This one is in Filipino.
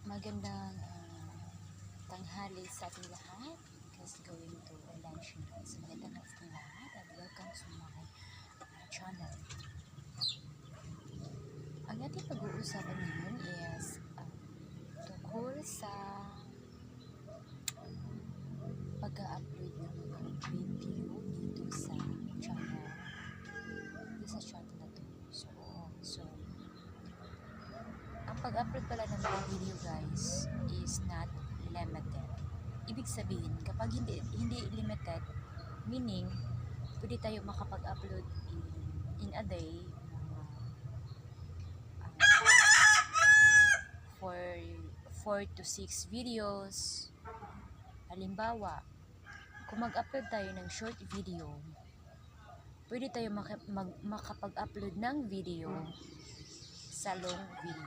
Magandang tanghali sa ating lahat. Just going to lunch na. So, magandang hapon sa lahat at welcome to my channel. Ang ating pag-uusapan ngayon is tungkol sa pag-upload ng mga video dito sa channel. Na to. So, ang pag-upload pala ng mga video guys is not limited. Ibig sabihin, kapag hindi limited, meaning, pwede tayo makapag-upload in a day for 4 to 6 videos. Halimbawa, kung mag-upload tayo ng short video, pwede tayo makapag-upload ng video sa long video.